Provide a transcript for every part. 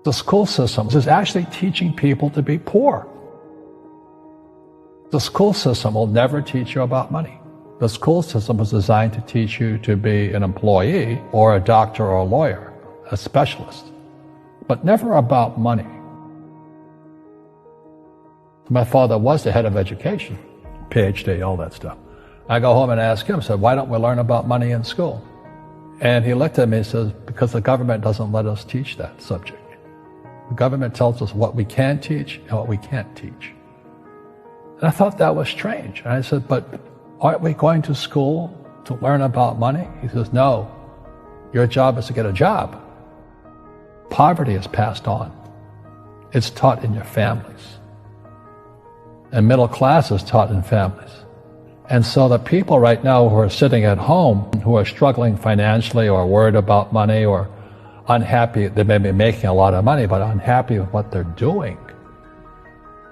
The school system is actually teaching people to be poor. The school system will never teach you about money. The school system was designed to teach you to be an employee or a doctor or a lawyer, a specialist, but never about money. My father was the head of education, PhD, all that stuff. I go home and ask him, I said, why don't we learn about money in school? And he looked at me and says, because the government doesn't let us teach that subject. The government tells us what we can teach and what we can't teach. And I thought that was strange. And I said, but aren't we going to school to learn about money? He says, no, your job is to get a job. Poverty is passed on. It's taught in your families. And middle class is taught in families. And so the people right now who are sitting at home, who are struggling financially or worried about money or unhappy, they may be making a lot of money, but unhappy with what they're doing,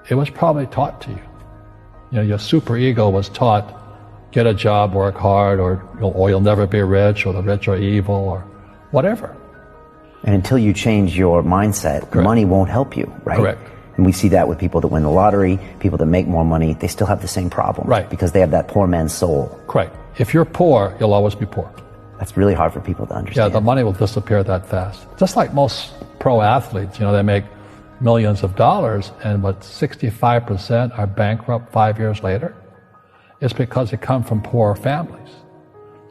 it was probably taught to you. You know, your superego was taught, get a job, work hard, or you'll never be rich, or the rich are evil, or whatever. And until you change your mindset, Correct. Money won't help you, right? Correct. And we see that with people that win the lottery, people that make more money, they still have the same problem. Right. Because they have that poor man's soul. Correct. If you're poor, you'll always be poor. That's really hard for people to understand. Yeah, the money will disappear that fast. Just like most pro athletes, you know, they make millions of dollars, and what 65% are bankrupt 5 years later. It's because they come from poor families.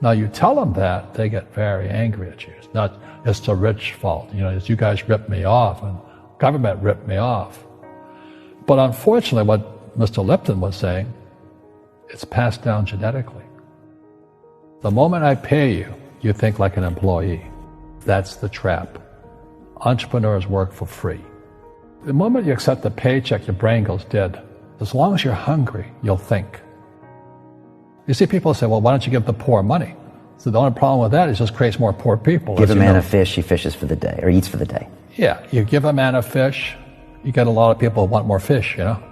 Now you tell them that, they get very angry at you. It's not, it's the rich fault. You know, it's you guys ripped me off and government ripped me off. But unfortunately, what Mr. Lipton was saying, it's passed down genetically. The moment I pay you, you think like an employee. That's the trap. Entrepreneurs work for free. The moment you accept the paycheck, your brain goes dead. As long as you're hungry, you'll think. You see people say, well, why don't you give the poor money? So the only problem with that is it just creates more poor people. Give a man a fish, he fishes for the day, or eats for the day. Yeah, you give a man a fish, you get a lot of people who want more fish, you know?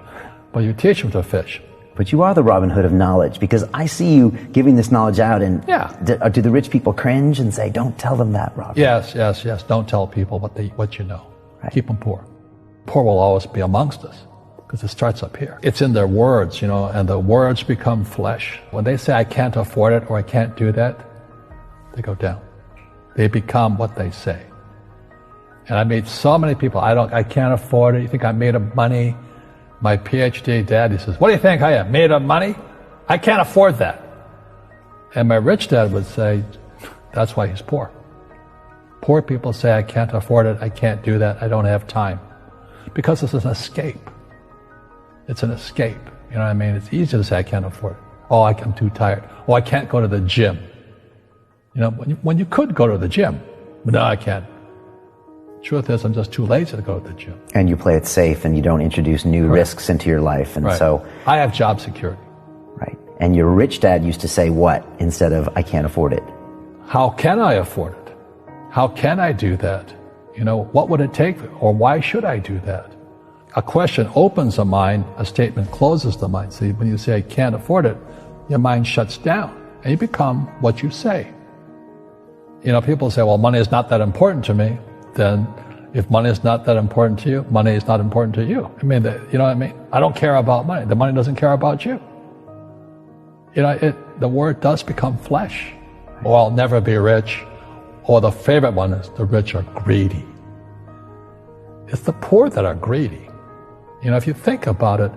But you teach them to fish. But you are the Robin Hood of knowledge, because I see you giving this knowledge out, and yeah. Do the rich people cringe and say, don't tell them that, Robin? Yes. Don't tell people what you know. Right. Keep them poor. Poor will always be amongst us, because it starts up here. It's in their words, you know, and the words become flesh. When they say, I can't afford it, or I can't do that, they go down. They become what they say. And I meet so many people, I can't afford it. You think I'm made of money? My PhD dad, he says, what do you think I am, made of money? I can't afford that. And my rich dad would say, that's why he's poor. Poor people say, I can't afford it, I can't do that, I don't have time. Because it's an escape. It's an escape. You know what I mean? It's easy to say, I can't afford it. Oh, I'm too tired. Oh, I can't go to the gym. You know, when you could go to the gym, but no, I can't. Truth is, I'm just too lazy to go to the gym. And you play it safe, and you don't introduce new risks into your life, and so I have job security. Right. And your rich dad used to say what instead of I can't afford it? How can I afford it? How can I do that? You know, what would it take, or why should I do that? A question opens the mind, a statement closes the mind. See, when you say I can't afford it, your mind shuts down, and you become what you say. You know, people say, well, money is not that important to me. Then if money is not that important to you, money is not important to you. I mean, you know what I mean? I don't care about money. The money doesn't care about you. You know, the word does become flesh. Or I'll never be rich. Or the favorite one is the rich are greedy. It's the poor that are greedy. You know, if you think about it,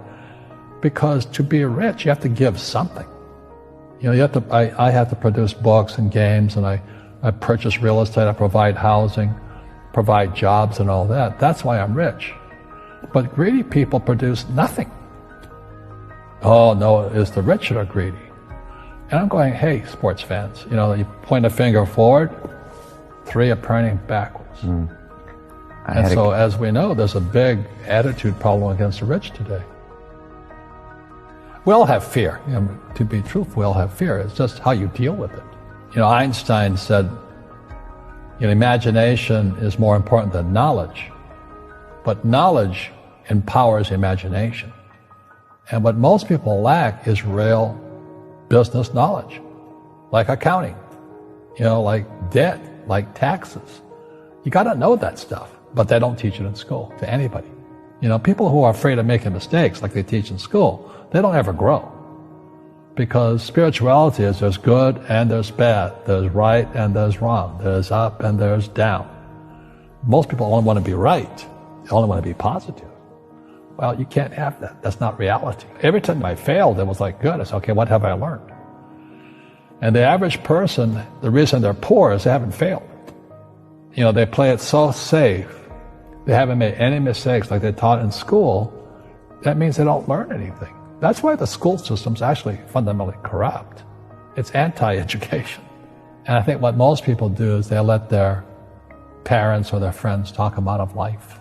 because to be rich, you have to give something. You know, I have to produce books and games, and I purchase real estate, I provide housing, provide jobs and all that. That's why I'm rich. But greedy people produce nothing. Oh no, it's the rich that are greedy. And I'm going, hey, sports fans, you know, you point a finger forward, three are pointing backwards. And so as we know, there's a big attitude problem against the rich today. We all have fear. You know, to be truthful, we all have fear. It's just how you deal with it. You know, Einstein said, you know, imagination is more important than knowledge, but knowledge empowers imagination. And what most people lack is real business knowledge, like accounting, you know, like debt, like taxes. You got to know that stuff. but they don't teach it in school to anybody. You know, people who are afraid of making mistakes like they teach in school, they don't ever grow. Because spirituality is there's good and there's bad, there's right and there's wrong, there's up and there's down. Most people only want to be right, they only want to be positive. Well, you can't have that. That's not reality. Every time I failed, it was like, good. I said, okay, what have I learned? And the average person, the reason they're poor is they haven't failed. You know, they play it so safe. They haven't made any mistakes like they taught in school. That means they don't learn anything. That's why the school system's actually fundamentally corrupt. It's anti-education. And I think what most people do is they let their parents or their friends talk them out of life.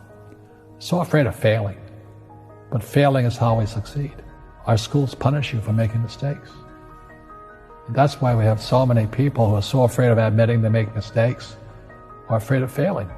So afraid of failing. But failing is how we succeed. Our schools punish you for making mistakes. And that's why we have so many people who are so afraid of admitting they make mistakes or afraid of failing.